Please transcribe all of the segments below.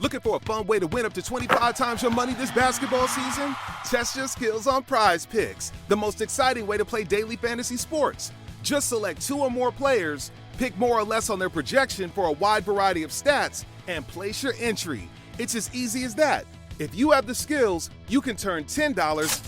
Looking for a fun way to win up to 25 times your money this basketball season? Test your skills on Prize Picks, the most exciting way to play daily fantasy sports. Just select 2 or more players, pick more or less on their projection for a wide variety of stats, and place your entry. It's as easy as that. If you have the skills, you can turn $10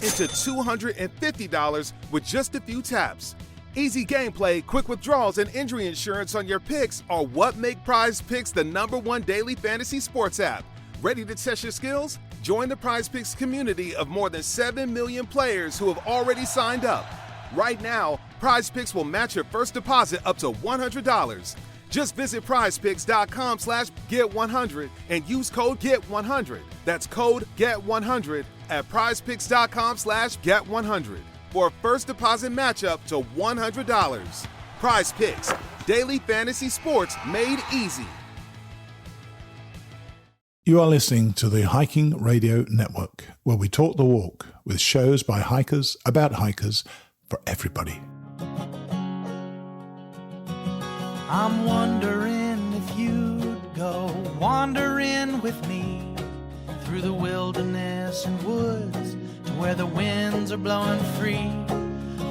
into $250 with just a few taps. Easy gameplay, quick withdrawals, and injury insurance on your picks are what make Prize Picks the #1 daily fantasy sports app. Ready to test your skills? Join the Prize Picks community of more than 7 million players who have already signed up. Right now, Prize Picks will match your first deposit up to $100. Just visit prizepicks.com/get100 and use code GET100. That's code GET100 at prizepicks.com/get100 for a first deposit match up to $100. Prize Picks, daily fantasy sports made easy. You are listening to the Hiking Radio Network, where we talk the walk with shows by hikers, about hikers, for everybody. I'm wondering if you'd go wandering with me through the wilderness and woods to where the winds are blowing free,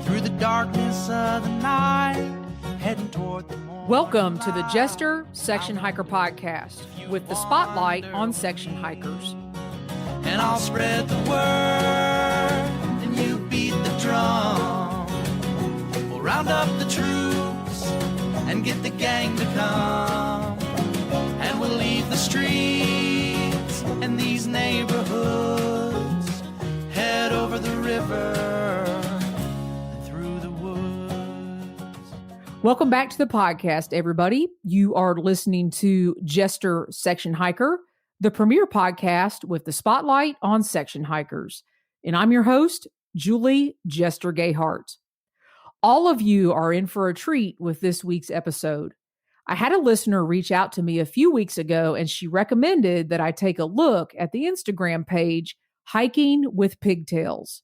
through the darkness of the night, heading toward the morning. Welcome to the Jester Section Hiker Podcast with the spotlight on section hikers. And I'll spread the word and you beat the drum. We'll round up the troops and get the gang to come, and we'll leave the streets and these neighborhoods, head over the river and through the woods. Welcome back to the podcast, everybody. You are listening to Jester Section Hiker, the premier podcast with the spotlight on section hikers. And I'm your host, Julie Jester Gayhart. All of you are in for a treat with this week's episode. I had a listener reach out to me a few weeks ago, and she recommended that I take a look at the Instagram page, Hiking with Pigtails.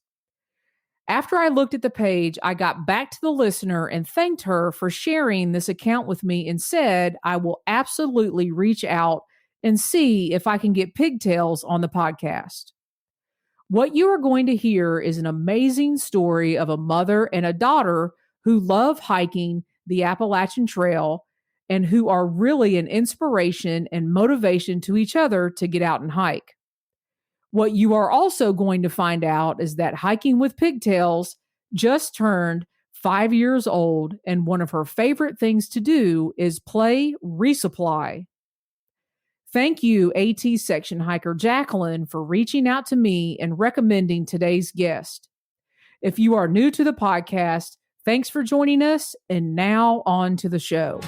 After I looked at the page, I got back to the listener and thanked her for sharing this account with me and said, I will absolutely reach out and see if I can get Pigtails on the podcast. What you are going to hear is an amazing story of a mother and a daughter who love hiking the Appalachian Trail and who are really an inspiration and motivation to each other to get out and hike. What you are also going to find out is that Hiking with Pigtails just turned 5 years old, and one of her favorite things to do is play Resupply. Thank you, AT section hiker Jacqueline, for reaching out to me and recommending today's guest. If you are new to the podcast, thanks for joining us, and now on to the show.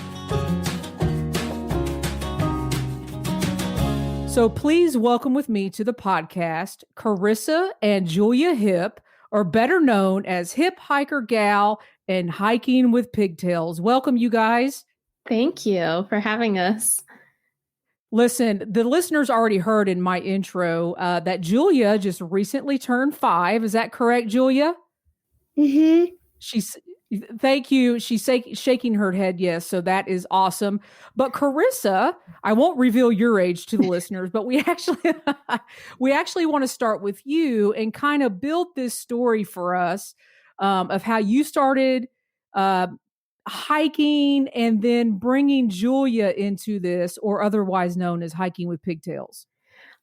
So please welcome with me to the podcast, Charissa and Julia Hipp, or better known as Hip Hiker Gal and Hiking with Pigtails. Welcome, you guys. Thank you for having us. Listen, the listeners already heard in my intro that Julia just recently turned 5. Is that correct, Julia? Mm-hmm. Thank you. She's shaking her head. Yes. So that is awesome. But Charissa, I won't reveal your age to the listeners, but we actually want to start with you and kind of build this story for us of how you started hiking and then bringing Julia into this, or otherwise known as Hiking with Pigtails.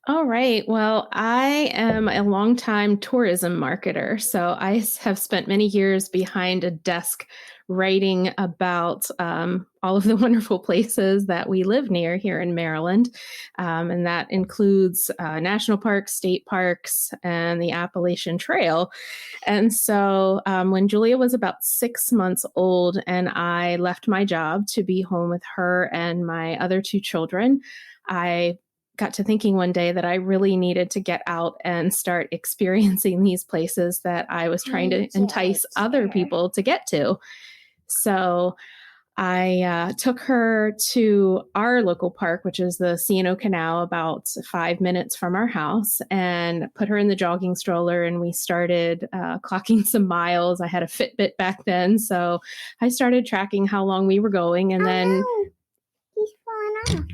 All right. Well, I am a longtime tourism marketer. So I have spent many years behind a desk writing about all of the wonderful places that we live near here in Maryland. And that includes national parks, state parks, and the Appalachian Trail. And so when Julia was about 6 months old and I left my job to be home with her and my other 2 children, I got to thinking one day that I really needed to get out and start experiencing these places that I was trying to entice other people to get to. So I took her to our local park, which is the C&O Canal, about 5 minutes from our house, and put her in the jogging stroller. And we started clocking some miles. I had a Fitbit back then, so I started tracking how long we were going. And then He's falling off.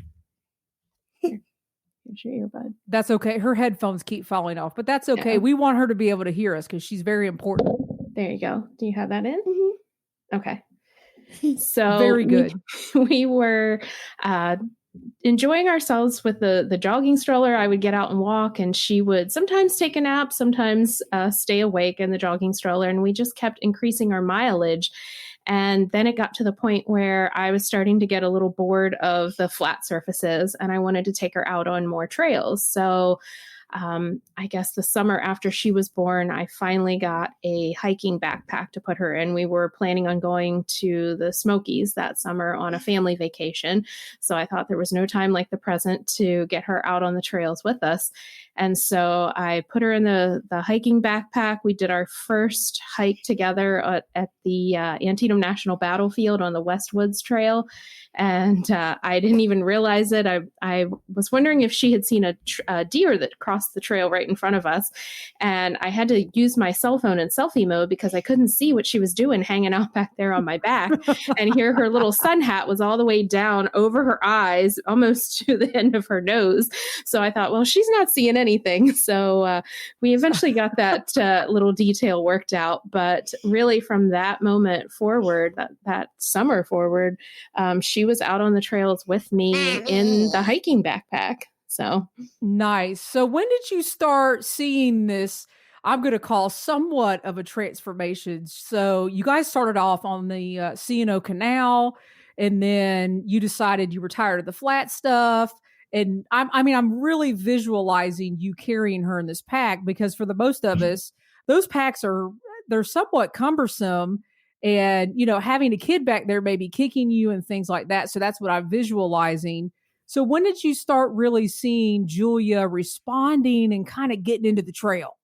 Here's your earbud. That's okay. Her headphones keep falling off, but that's okay. Yeah. We want her to be able to hear us because she's very important. There you go. Do you have that in? Mm-hmm. Okay. So very good. We were enjoying ourselves with the jogging stroller. I would get out and walk, and she would sometimes take a nap, sometimes stay awake in the jogging stroller, and we just kept increasing our mileage. And then it got to the point where I was starting to get a little bored of the flat surfaces, and I wanted to take her out on more trails. So I guess the summer after she was born, I finally got a hiking backpack to put her in. We were planning on going to the Smokies that summer on a family vacation. So I thought there was no time like the present to get her out on the trails with us. And so I put her in the hiking backpack. We did our first hike together at the Antietam National Battlefield on the West Woods Trail. And I didn't even realize it. I was wondering if she had seen a deer that crossed the trail right in front of us. And I had to use my cell phone in selfie mode because I couldn't see what she was doing hanging out back there on my back. And here her little sun hat was all the way down over her eyes, almost to the end of her nose. So I thought, well, she's not seeing anything. So we eventually got that little detail worked out. But really from that moment forward, that summer forward, she was out on the trails with me in the hiking backpack. So nice. So when did you start seeing this, I'm going to call somewhat of a transformation? So you guys started off on the C&O Canal, and then you decided you were tired of the flat stuff. And I'm really visualizing you carrying her in this pack, because for the most of us, those packs they're somewhat cumbersome. And, having a kid back there maybe kicking you and things like that. So that's what I'm visualizing. So when did you start really seeing Julia responding and kind of getting into the trail?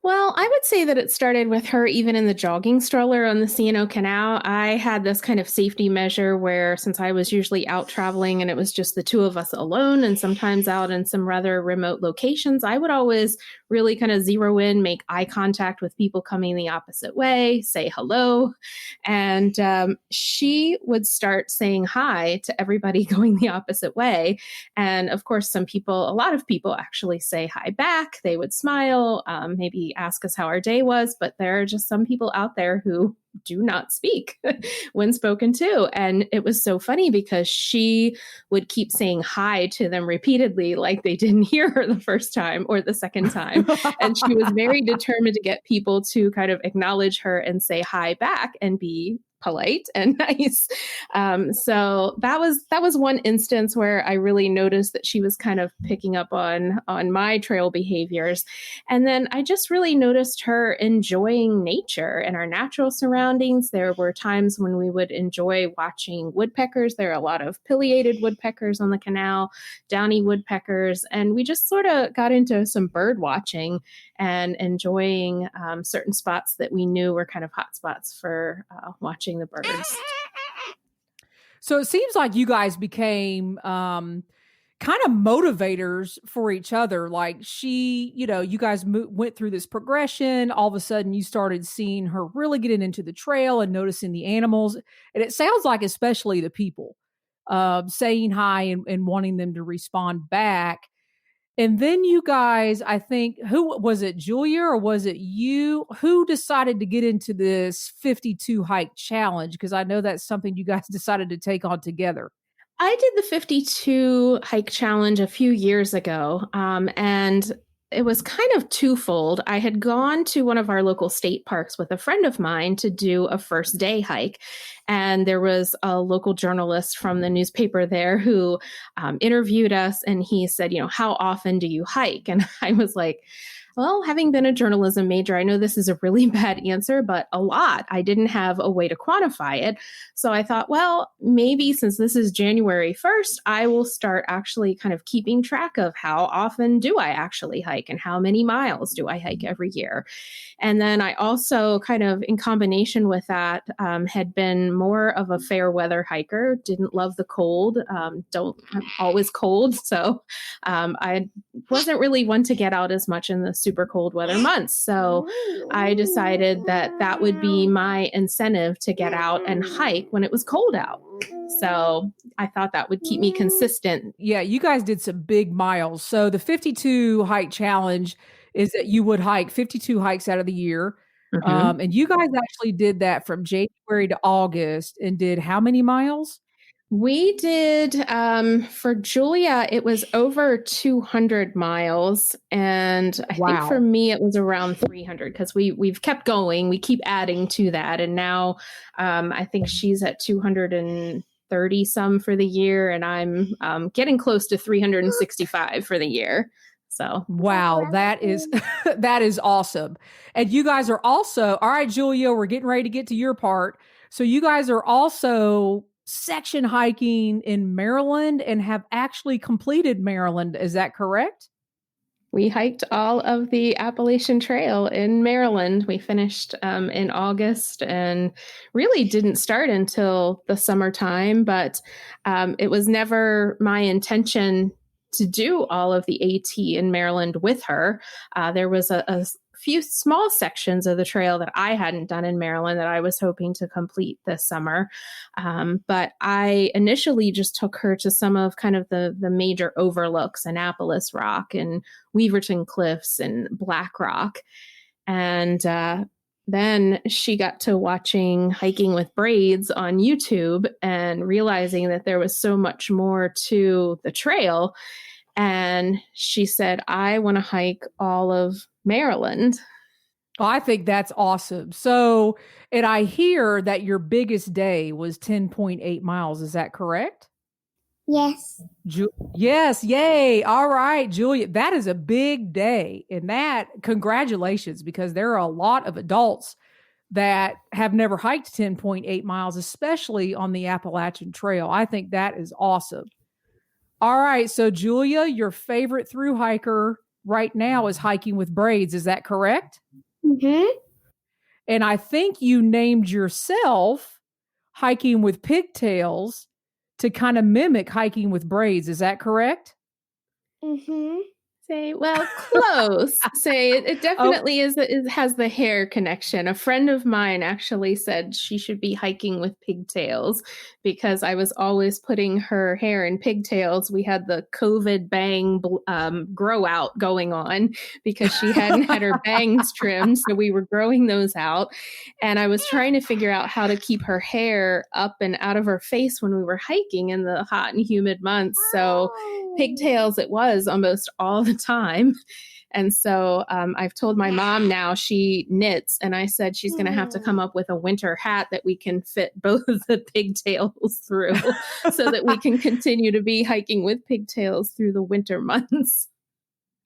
Well, I would say that it started with her even in the jogging stroller on the C&O Canal. I had this kind of safety measure where, since I was usually out traveling and it was just the two of us alone, and sometimes out in some rather remote locations, I would always really kind of zero in, make eye contact with people coming the opposite way, say hello. And she would start saying hi to everybody going the opposite way. And of course, a lot of people actually say hi back. They would smile, maybe ask us how our day was, but there are just some people out there who do not speak when spoken to. And it was so funny because she would keep saying hi to them repeatedly, like they didn't hear her the first time or the second time. And she was very determined to get people to kind of acknowledge her and say hi back and be polite and nice. So that was one instance where I really noticed that she was kind of picking up on my trail behaviors. And then I just really noticed her enjoying nature and our natural surroundings. There were times when we would enjoy watching woodpeckers. There are a lot of pileated woodpeckers on the canal, downy woodpeckers, and we just sort of got into some bird watching and enjoying certain spots that we knew were kind of hot spots for watching the birds. So it seems like you guys became kind of motivators for each other. Like you guys went through this progression. All of a sudden you started seeing her really getting into the trail and noticing the animals. And it sounds like especially the people saying hi and wanting them to respond back. And then you guys, I think, who was it, Julia, or was it you, who decided to get into this 52 hike challenge? Because I know that's something you guys decided to take on together. I did the 52 hike challenge a few years ago, and it was kind of twofold. I had gone to one of our local state parks with a friend of mine to do a first day hike. And there was a local journalist from the newspaper there who interviewed us. And he said, how often do you hike? And I was like, well, having been a journalism major, I know this is a really bad answer, but a lot. I didn't have a way to quantify it. So I thought, well, maybe since this is January 1st, I will start actually kind of keeping track of how often do I actually hike and how many miles do I hike every year. And then I also kind of in combination with that had been more of a fair weather hiker, didn't love the cold, I'm always cold. So I wasn't really one to get out as much in the super cold weather months. So I decided that that would be my incentive to get out and hike when it was cold out. So I thought that would keep me consistent. Yeah, you guys did some big miles. So the 52 hike challenge is that you would hike 52 hikes out of the year. And you guys actually did that from January to August and did how many miles? We did, for Julia, it was over 200 miles. And I think for me, it was around 300 because we've kept going. We keep adding to that. And now I think she's at 230 some for the year. And I'm getting close to 365 for the year. So wow, that is that is awesome. And you guys are also, all right, Julia, we're getting ready to get to your part. So you guys are also section hiking in Maryland and have actually completed Maryland. Is that correct? We hiked all of the Appalachian Trail in Maryland. We finished in August and really didn't start until the summertime, but it was never my intention to do all of the AT in Maryland with her. There was a few small sections of the trail that I hadn't done in Maryland that I was hoping to complete this summer. But I initially just took her to some of kind of the major overlooks, Annapolis Rock and Weaverton Cliffs and Black Rock. And then she got to watching Hiking with Braids on YouTube and realizing that there was so much more to the trail. And she said, I want to hike all of Maryland. Well, I think that's awesome. So, and I hear that your biggest day was 10.8 miles. Is that correct? Yes. Yes. Yay. All right, Julia, that is a big day. And that, congratulations, because there are a lot of adults that have never hiked 10.8 miles, especially on the Appalachian Trail. I think that is awesome. All right. So, Julia, your favorite thru hiker right now is Hiking with Braids. Is that correct? Mm-hmm. And I think you named yourself Hiking with Pigtails to kind of mimic Hiking with Braids. Is that correct? Mm-hmm. Say, well, close. Say it definitely has the hair connection. A friend of mine actually said she should be hiking with pigtails because I was always putting her hair in pigtails. We had the COVID bang grow out going on because she hadn't had her bangs trimmed. So we were growing those out. And I was trying to figure out how to keep her hair up and out of her face when we were hiking in the hot and humid months. So pigtails it was almost all the time. And so I've told my mom now she knits, and I said she's going to have to come up with a winter hat that we can fit both of the pigtails through so that we can continue to be hiking with pigtails through the winter months.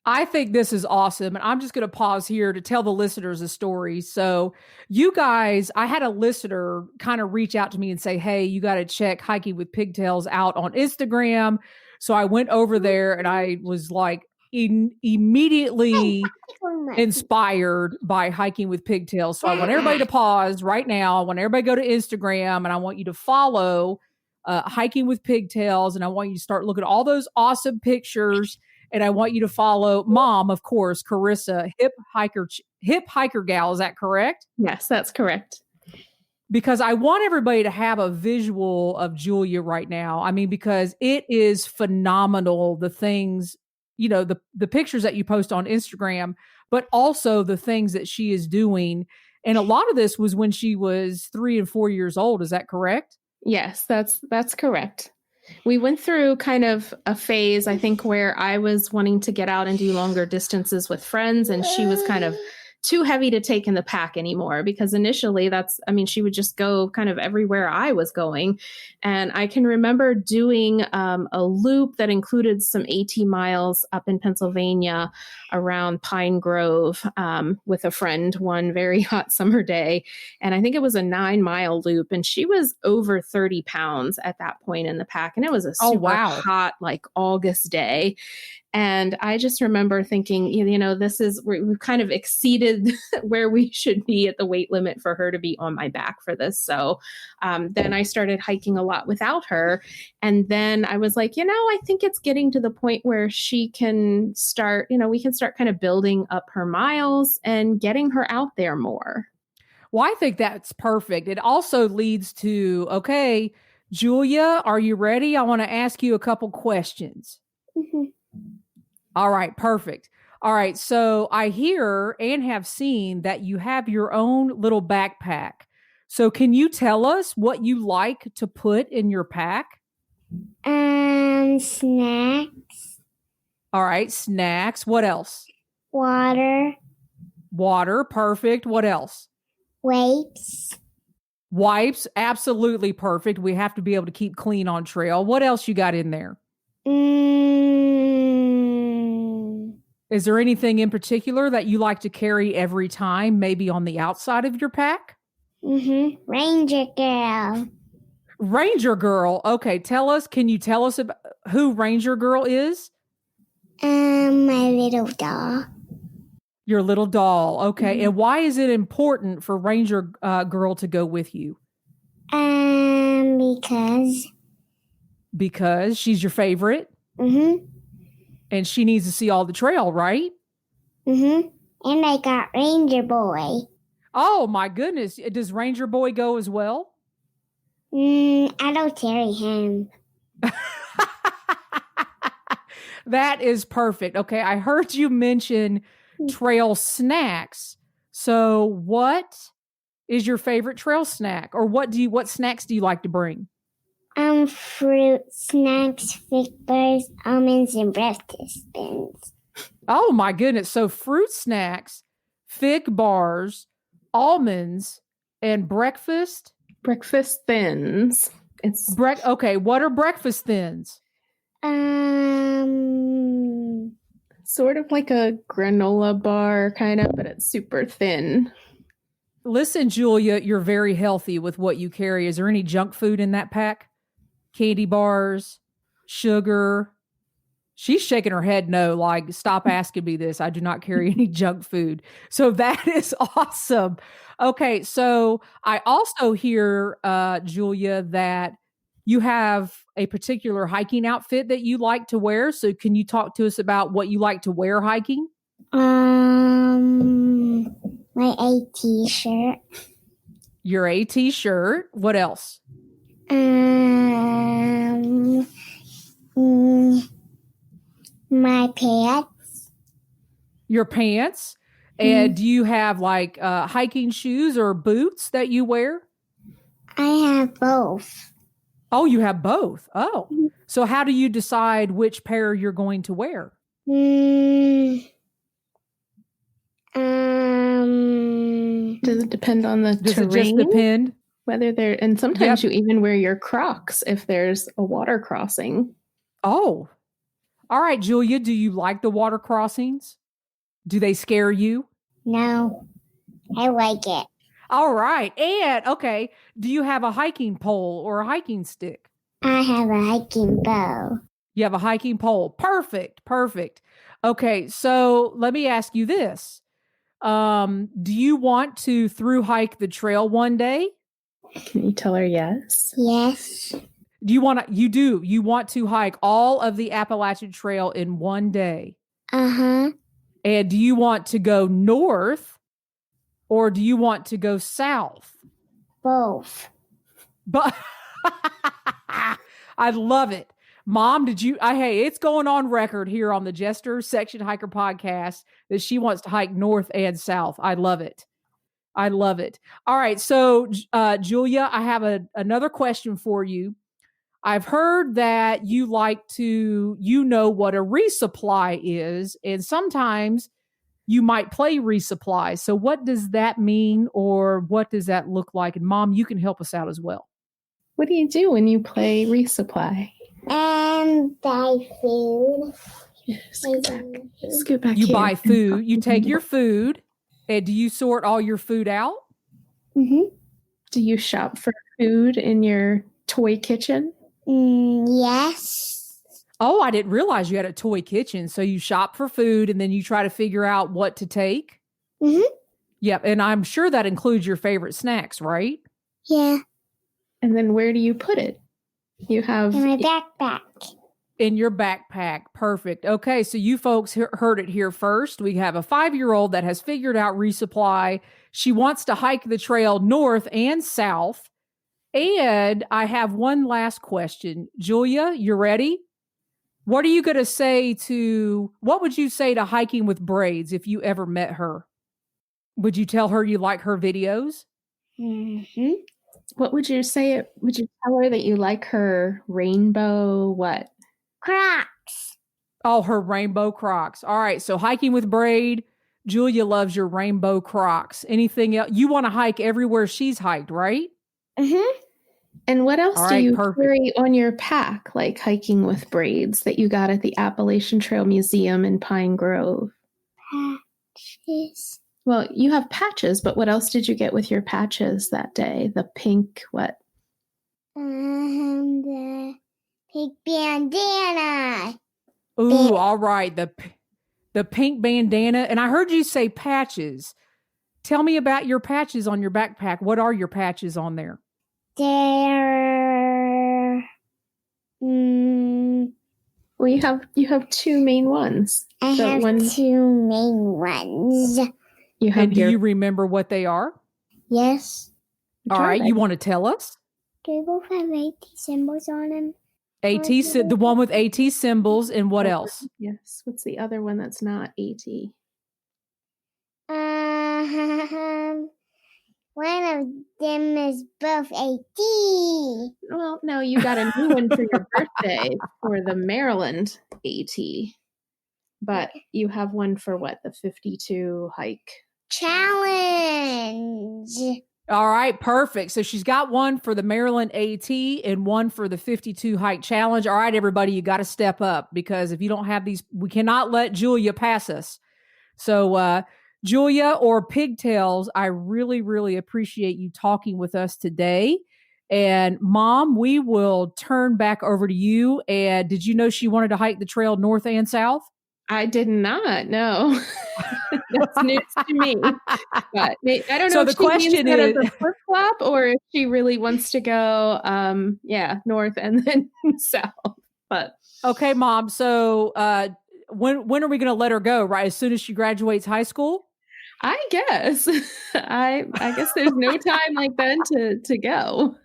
I think this is awesome. And I'm just going to pause here to tell the listeners a story. So you guys, I had a listener kind of reach out to me and say, hey, you got to check Hiking with Pigtails out on Instagram. So I went over there and I was like immediately inspired by Hiking with Pigtails. So I want everybody to pause right now. I want everybody to go to Instagram and I want you to follow Hiking with Pigtails. And I want you to start looking at all those awesome pictures. And I want you to follow Mom, of course, Charissa, Hipp Hiker Gal. Is that correct? Yes, that's correct. Because I want everybody to have a visual of Julia right now. I mean, because it is phenomenal, the things, you know, the pictures that you post on Instagram, but also the things that she is doing. And a lot of this was when she was 3 and 4 years old. Is that correct? Yes, that's correct. We went through kind of a phase, I think, where I was wanting to get out and do longer distances with friends, and she was kind of too heavy to take in the pack anymore because initially she would just go kind of everywhere I was going. And I can remember doing a loop that included some AT miles up in Pennsylvania around Pine Grove with a friend one very hot summer day. And I think it was a 9-mile loop, and she was over 30 pounds at that point in the pack. And it was a super hot, like August day. And I just remember thinking, we've kind of exceeded where we should be at the weight limit for her to be on my back for this. So then I started hiking a lot without her. And then I was like, I think it's getting to the point where she can start, we can start kind of building up her miles and getting her out there more. Well, I think that's perfect. It also leads to, okay, Julia, are you ready? I want to ask you a couple questions. Mm-hmm. All right, perfect. All right, so I hear and have seen that you have your own little backpack. So can you tell us what you like to put in your pack? Snacks. All right, snacks. What else? Water. Water, perfect. What else? Wipes. Wipes, absolutely perfect. We have to be able to keep clean on trail. What else you got in there? Is there anything in particular that you like to carry every time, maybe on the outside of your pack? Ranger Girl. Ranger Girl. Okay, can you tell us about who Ranger Girl is? My little doll. Your little doll. Okay. And why is it important for Ranger Girl to go with you? Because she's your favorite? And she needs to see all the trail, right? And I got Ranger Boy. Oh, my goodness. Does Ranger Boy go as well? I don't carry him. That is perfect. Okay, I heard you mention trail snacks. So what is your favorite trail snack? Or what snacks do you like to bring? Fruit snacks, fig bars, almonds, and breakfast thins. Oh my goodness. So fruit snacks, fig bars, almonds, and breakfast thins. Okay, what are breakfast thins? Sort of like a granola bar kind of, but it's super thin. Listen, Julia, you're very healthy with what you carry. Is there any junk food in that pack? Candy bars, sugar? She's shaking her head no, like, stop asking me this. I do not carry any junk food. So that is awesome. Okay, so I also hear, Julia, that you have a particular hiking outfit that you like to wear. So can you talk to us about what you like to wear hiking? My AT shirt. Your AT shirt. What else? My pants. Your pants. And do you have like hiking shoes or boots that you wear? I have both. Oh, you have both. Oh, so how do you decide which pair you're going to wear? Does it depend on the terrain? Does it just depend? Whether and sometimes you even wear your Crocs if there's a water crossing. Oh, all right, Julia, do you like the water crossings? Do they scare you? No, I like it. All right. And, okay, do you have a hiking pole or a hiking stick? I have a hiking bow. You have a hiking pole. Perfect. Okay, so let me ask you this. Do you want to through hike the trail one day? Can you tell her yes? Yes. You want to hike all of the Appalachian Trail in one day? Uh-huh. And do you want to go north or do you want to go south? Both. But I love it. Mom, hey, it's going on record here on the Jester Section Hiker podcast that she wants to hike north and south. I love it. All right. So, Julia, I have another question for you. I've heard that you like to, what a resupply is, and sometimes you might play resupply. So what does that mean, or what does that look like? And Mom, you can help us out as well. What do you do when you play resupply? Buy food. Scoot back. You buy food. You take your food, and do you sort all your food out? Mm-hmm. Do you shop for food in your toy kitchen? Yes. Oh, I didn't realize you had a toy kitchen. So you shop for food and then you try to figure out what to take? Mm-hmm. Yep. And I'm sure that includes your favorite snacks, right? Yeah. And then where do you put it? You have In my backpack. In your backpack. Perfect. Okay. So you folks heard it here first. We have a 5-year-old that has figured out Resupply. She wants to hike the trail north and south. And I have one last question. Julia, you ready? What would you say to Hiking with Braids if you ever met her? Would you tell her you like her videos? Mm-hmm. What would you say? Would you tell her that you like her rainbow what? Crocs. Oh, her rainbow Crocs. All right. So Hiking with Braid, Julia loves your rainbow Crocs. Anything else? You want to hike everywhere she's hiked, right? Mm-hmm. And what else do you perfect. carry on your pack, like Hiking with Braids that you got at the Appalachian Trail Museum in Pine Grove? Patches. Well, you have patches, but what else did you get with your patches that day? The pink what? The pink bandana. Ooh, all right. The pink bandana. And I heard you say patches. Tell me about your patches on your backpack. What are your patches on there? They're Well, you have two main ones. I have two main ones. You have and do you remember what they are? Yes. All right. You want to tell us? Do they both have AT symbols on them? The one with AT symbols, and what else? Yes. What's the other one that's not AT? One of them is both AT. Well, no, you got a new one for your birthday for the Maryland AT. But you have one for what? The 52 hike challenge. All right, perfect. So she's got one for the Maryland AT and one for the 52 hike challenge. All right, everybody, you got to step up because if you don't have these, we cannot let Julia pass us. So, Julia or Pigtails, I really, really appreciate you talking with us today. And Mom, we will turn back over to you. And did you know she wanted to hike the trail north and south? I did not know. That's news to me. But I don't know so if the she question means that is as a flip-flop or if she really wants to go north and then south. But okay, Mom. So when are we going to let her go? Right as soon as she graduates high school? I guess. I guess there's no time like then to go.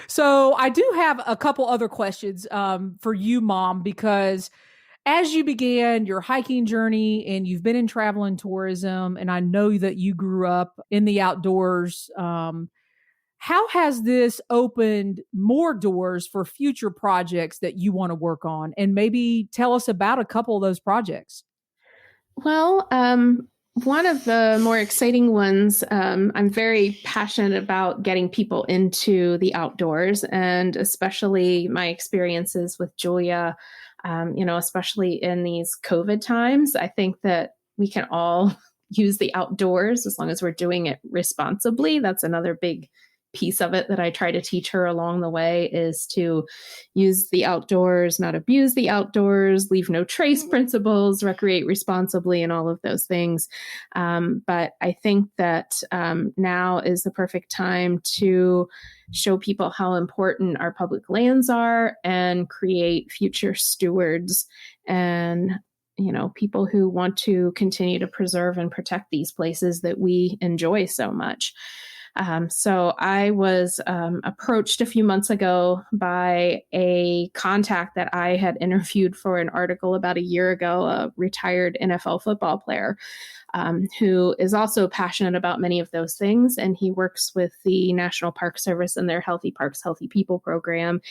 So I do have a couple other questions for you, Mom, because as you began your hiking journey and you've been in travel and tourism, and I know that you grew up in the outdoors, how has this opened more doors for future projects that you want to work on? And maybe tell us about a couple of those projects. Well, one of the more exciting ones, I'm very passionate about getting people into the outdoors, and especially my experiences with Julia, especially in these COVID times. I think that we can all use the outdoors as long as we're doing it responsibly. That's another big piece of it that I try to teach her along the way is to use the outdoors, not abuse the outdoors, leave no trace principles, recreate responsibly, and all of those things. But I think that now is the perfect time to show people how important our public lands are and create future stewards and people who want to continue to preserve and protect these places that we enjoy so much. So I was approached a few months ago by a contact that I had interviewed for an article about a year ago, a retired NFL football player who is also passionate about many of those things. And he works with the National Park Service and their Healthy Parks, Healthy People program.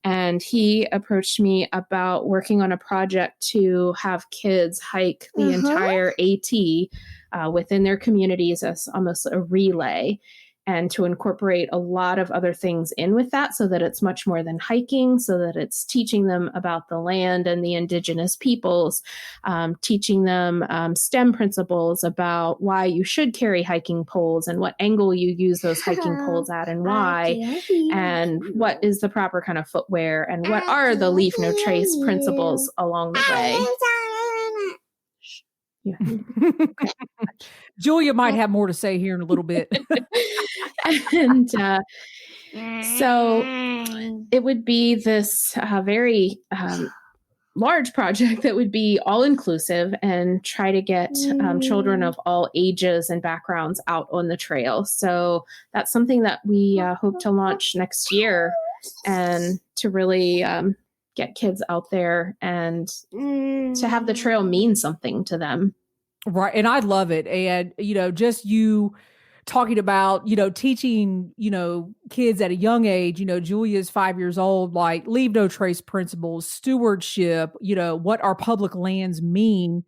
And he approached me about working on a project to have kids hike the entire AT within their communities as almost a relay. and to incorporate a lot of other things in with that so that it's much more than hiking, so that it's teaching them about the land and the indigenous peoples, teaching them STEM principles about why you should carry hiking poles and what angle you use those hiking poles at and why, and what is the proper kind of footwear and what are the leave no trace principles along the way. Yeah. Julia might have more to say here in a little bit. And so it would be this very large project that would be all inclusive and try to get children of all ages and backgrounds out on the trail. So that's something that we hope to launch next year, and to really get kids out there and to have the trail mean something to them. Right. And I love it. And, just you talking about, teaching, kids at a young age, Julia's 5 years old, like leave no trace principles, stewardship, what our public lands mean,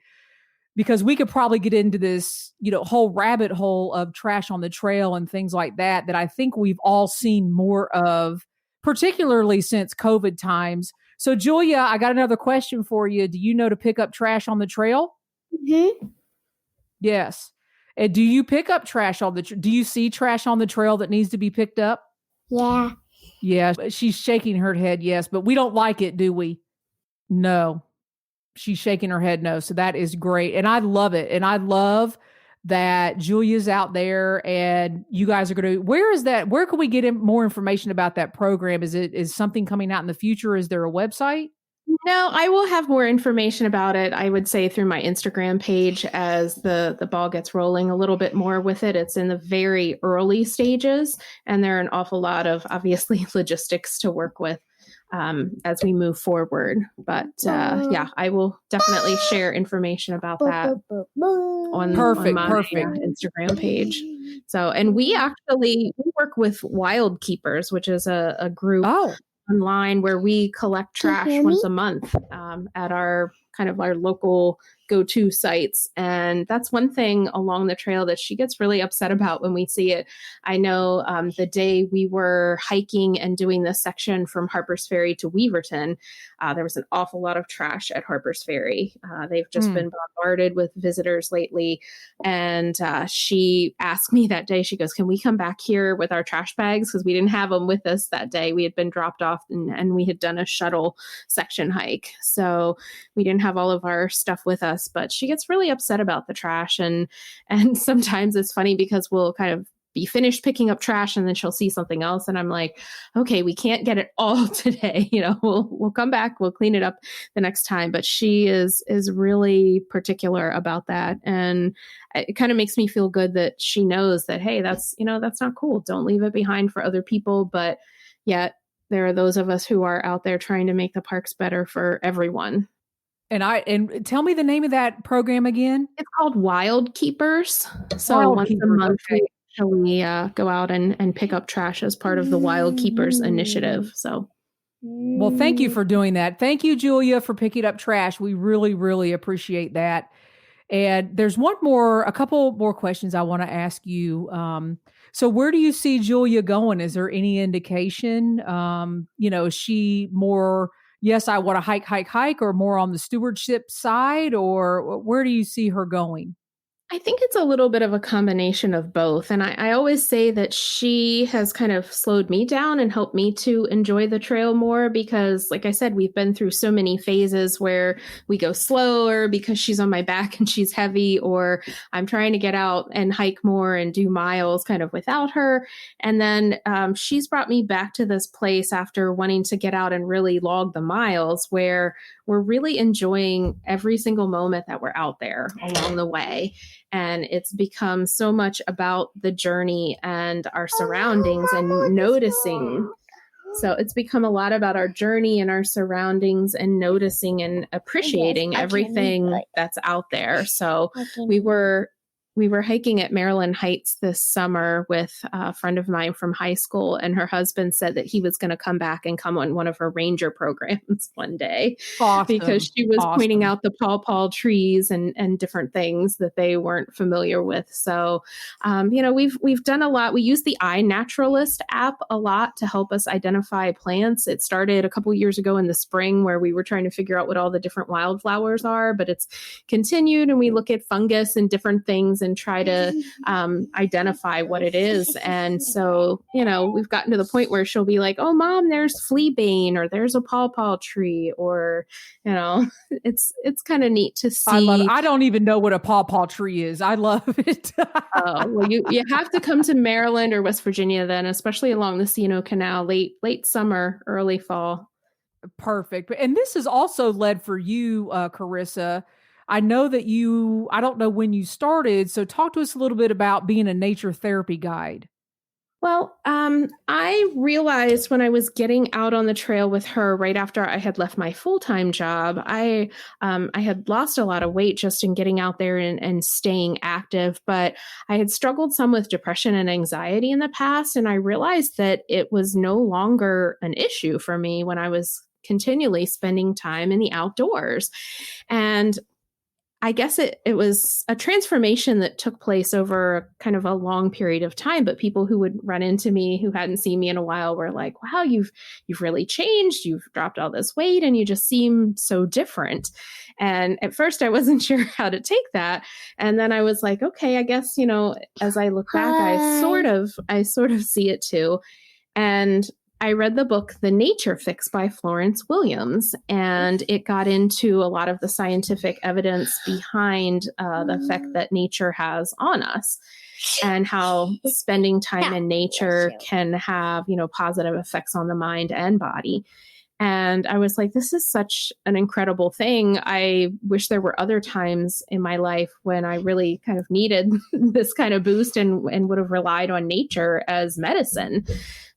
because we could probably get into this, whole rabbit hole of trash on the trail and things like that I think we've all seen more of, particularly since COVID times. So Julia, I got another question for you. Do you know to pick up trash on the trail? Mm-hmm. Yes. And do you pick up trash on the do you see trash on the trail that needs to be picked up? Yeah. Yeah. She's shaking her head. Yes. But we don't like it, do we? No. She's shaking her head. No. So that is great. And I love it. And I love that Julia's out there and you guys are going to, where is that? Where can we get more information about that program? Is something coming out in the future? Is there a website? No, I will have more information about it, I would say, through my Instagram page as the ball gets rolling a little bit more with it. It's in the very early stages, and there are an awful lot of, obviously, logistics to work with as we move forward. But yeah, I will definitely share information about that on my Instagram page. So, and we work with Wild Keepers, which is a group online where we collect trash once a month at our local go-to sites. And that's one thing along the trail that she gets really upset about when we see it. I know the day we were hiking and doing this section from Harper's Ferry to Weaverton, there was an awful lot of trash at Harper's Ferry. They've just been bombarded with visitors lately. And she asked me that day, she goes, can we come back here with our trash bags? Because we didn't have them with us that day. We had been dropped off and we had done a shuttle section hike. So we didn't have all of our stuff with us. But she gets really upset about the trash. And sometimes it's funny because we'll kind of be finished picking up trash and then she'll see something else. And I'm like, okay, we can't get it all today. We'll come back, we'll clean it up the next time. But she is really particular about that. And it kind of makes me feel good that she knows that, hey, that's not cool. Don't leave it behind for other people. But yet there are those of us who are out there trying to make the parks better for everyone. And tell me the name of that program again. It's called Wild Keepers. So once a month, we go out and pick up trash as part of the Wild Keepers initiative. So, well, thank you for doing that. Thank you, Julia, for picking up trash. We really, really appreciate that. And there's a couple more questions I want to ask you. So where do you see Julia going? Is there any indication? Is she more, yes, I want to hike, or more on the stewardship side, or where do you see her going? I think it's a little bit of a combination of both. And I always say that she has kind of slowed me down and helped me to enjoy the trail more because, like I said, we've been through so many phases where we go slower because she's on my back and she's heavy, or I'm trying to get out and hike more and do miles kind of without her. And then she's brought me back to this place after wanting to get out and really log the miles where we're really enjoying every single moment that we're out there along the way. And it's become so much about the journey and our surroundings and noticing. So it's become a lot about our journey and our surroundings and noticing and appreciating everything that's out there. So we were we were hiking at Maryland Heights this summer with a friend of mine from high school, and her husband said that he was going to come back and come on one of her ranger programs one day. Awesome. Because she was pointing Awesome. out the pawpaw trees and different things that they weren't familiar with. So, we've done a lot. We use the iNaturalist app a lot to help us identify plants. It started a couple years ago in the spring where we were trying to figure out what all the different wildflowers are, but it's continued, and we look at fungus and different things and try to identify what it is. And so, we've gotten to the point where she'll be like, "Oh, Mom, there's fleabane, or there's a pawpaw tree," or, it's kind of neat to see. I love it. I don't even know what a pawpaw tree is. I love it. Well, you have to come to Maryland or West Virginia then, especially along the C&O Canal, late summer, early fall. Perfect. And this has also led for you, Charissa. I know that I don't know when you started, so talk to us a little bit about being a nature therapy guide. Well, I realized when I was getting out on the trail with her right after I had left my full-time job, I had lost a lot of weight just in getting out there and staying active, but I had struggled some with depression and anxiety in the past, and I realized that it was no longer an issue for me when I was continually spending time in the outdoors. And I guess it was a transformation that took place over kind of a long period of time, but people who would run into me who hadn't seen me in a while were like, "Wow, you've really changed. You've dropped all this weight and you just seem so different." And at first I wasn't sure how to take that. And then I was like, okay, I guess, as I look back, I sort of see it too. And I read the book, The Nature Fix by Florence Williams, and it got into a lot of the scientific evidence behind the effect that nature has on us and how spending time in nature can have, positive effects on the mind and body. And I was like, this is such an incredible thing. I wish there were other times in my life when I really kind of needed this kind of boost and would have relied on nature as medicine.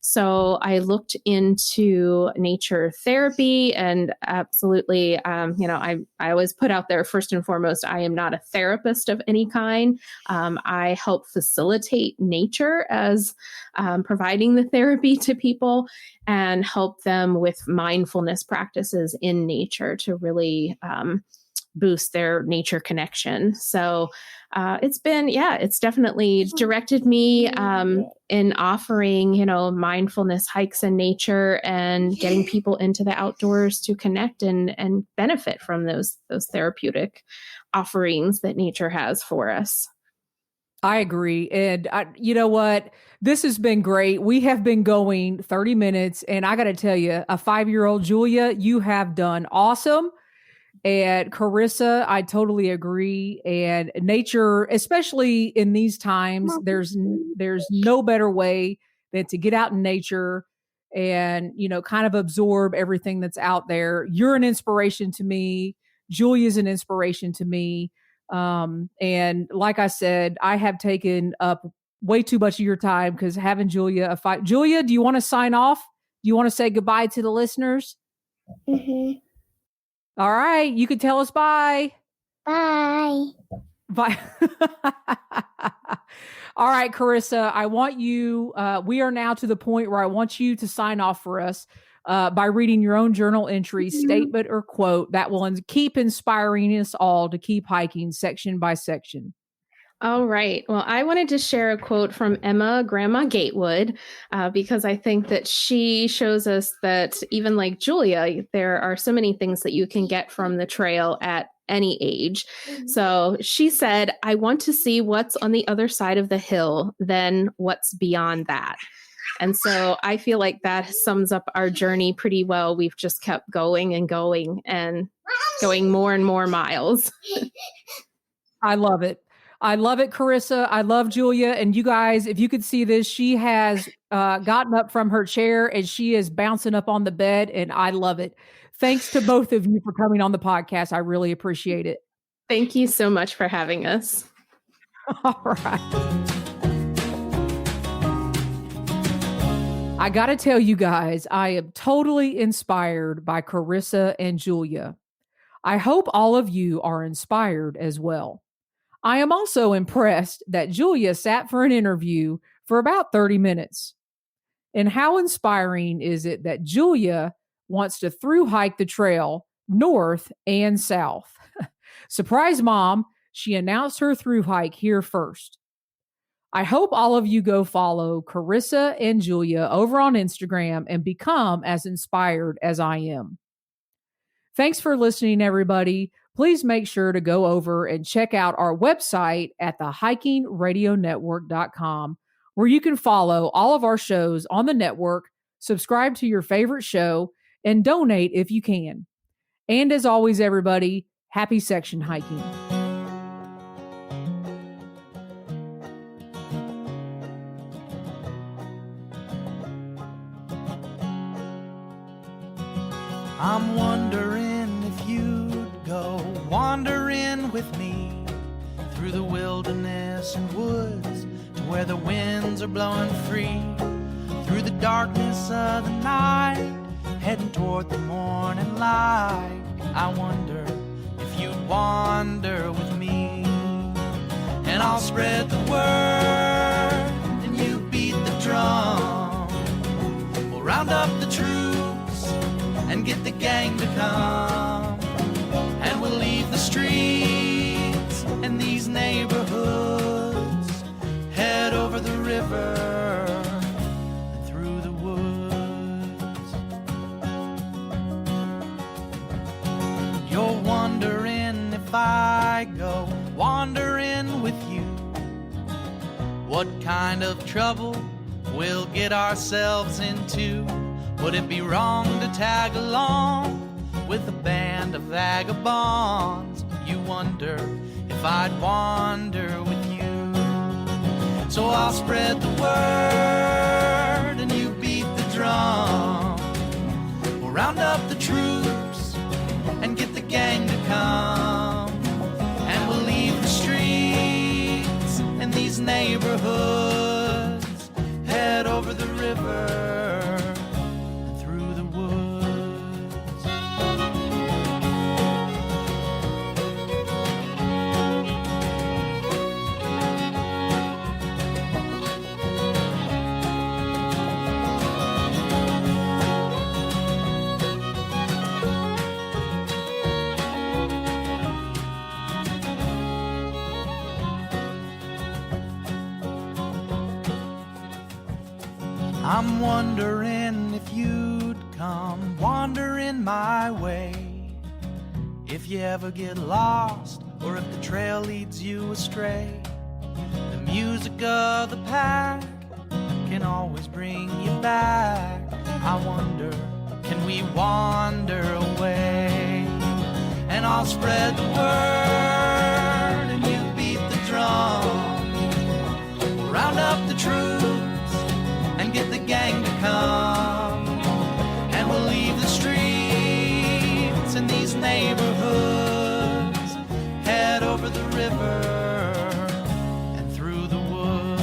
So I looked into nature therapy, and absolutely, I always put out there first and foremost, I am not a therapist of any kind. I help facilitate nature as providing the therapy to people and help them with mindfulness practices in nature to really boost their nature connection. So it's definitely directed me in offering, mindfulness hikes in nature and getting people into the outdoors to connect and benefit from those therapeutic offerings that nature has for us. I agree. And you know what? This has been great. We have been going 30 minutes, and I got to tell you, a 5-year-old Julia, you have done awesome. And Charissa, I totally agree. And nature, especially in these times, there's no better way than to get out in nature and, kind of absorb everything that's out there. You're an inspiration to me. Julia's an inspiration to me. And like I said, I have taken up way too much of your time because having Julia Julia, do you want to sign off? Do you want to say goodbye to the listeners? Mm-hmm. All right. You can tell us bye. Bye. Bye. All right, Charissa, I want you, we are now to the point where I want you to sign off for us by reading your own journal entry, statement, or quote that will keep inspiring us all to keep hiking section by section. All right. Well, I wanted to share a quote from Emma Grandma Gatewood because I think that she shows us that even like Julia, there are so many things that you can get from the trail at any age. So she said, "I want to see what's on the other side of the hill, then what's beyond that." And so I feel like that sums up our journey pretty well. We've just kept going and going and going more and more miles. I love it. I love it, Charissa. I love Julia. And you guys, if you could see this, she has gotten up from her chair and she is bouncing up on the bed, and I love it. Thanks to both of you for coming on the podcast. I really appreciate it. Thank you so much for having us. All right. I got to tell you guys, I am totally inspired by Charissa and Julia. I hope all of you are inspired as well. I am also impressed that Julia sat for an interview for about 30 minutes. And how inspiring is it that Julia wants to through hike the trail north and south? Surprise, Mom, she announced her through hike here first. I hope all of you go follow Charissa and Julia over on Instagram and become as inspired as I am. Thanks for listening, everybody. Please make sure to go over and check out our website at thehikingradionetwork.com, where you can follow all of our shows on the network, subscribe to your favorite show, and donate if you can. And as always, everybody, happy section hiking. I'm wondering if you'd go wandering with me through the wilderness and woods to where the winds are blowing free, through the darkness of the night, heading toward the morning light. I wonder if you'd wander with me, and I'll spread the word and you beat the drum. We'll round up the troops and get the gang to come, and we'll leave the streets and these neighborhoods, head over the river and through the woods. You're wondering if I go wandering with you, what kind of trouble we'll get ourselves into. Would it be wrong to tag along with a band of vagabonds? You wonder if I'd wander with you. So I'll spread the word and you beat the drum. We'll round up the troops and get the gang to come, and we'll leave the streets and these neighborhoods, head over the river. I'm wondering if you'd come wandering my way, if you ever get lost or if the trail leads you astray. The music of the pack can always bring you back. I wonder, can we wander away? And I'll spread the word and you beat the drum. We'll round up the troops and get the gang to come, and we'll leave the streets and these neighborhoods, head over the river and through the woods.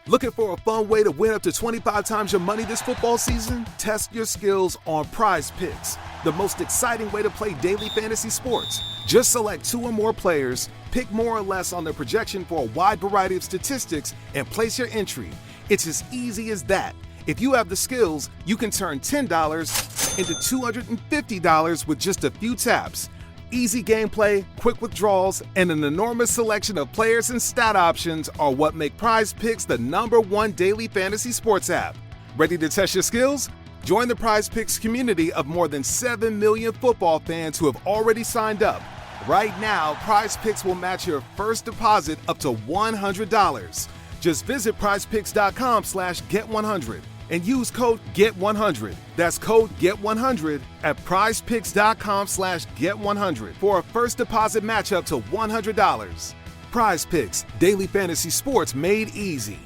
Looking for a fun way to win up to 25 times your money this football season? Test your skills on Prize Picks, the most exciting way to play daily fantasy sports. Just select 2 or more players, pick more or less on their projection for a wide variety of statistics, and place your entry. It's as easy as that. If you have the skills, you can turn $10 into $250 with just a few taps. Easy gameplay, quick withdrawals, and an enormous selection of players and stat options are what make Prize Picks the #1 daily fantasy sports app. Ready to test your skills? Join the Prize Picks community of more than 7 million football fans who have already signed up. Right now, Prize Picks will match your first deposit up to $100. Just visit prizepicks.com/get100 and use code GET100. That's code GET100 at prizepicks.com/get100 for a first deposit match up to $100. Prize Picks, daily fantasy sports made easy.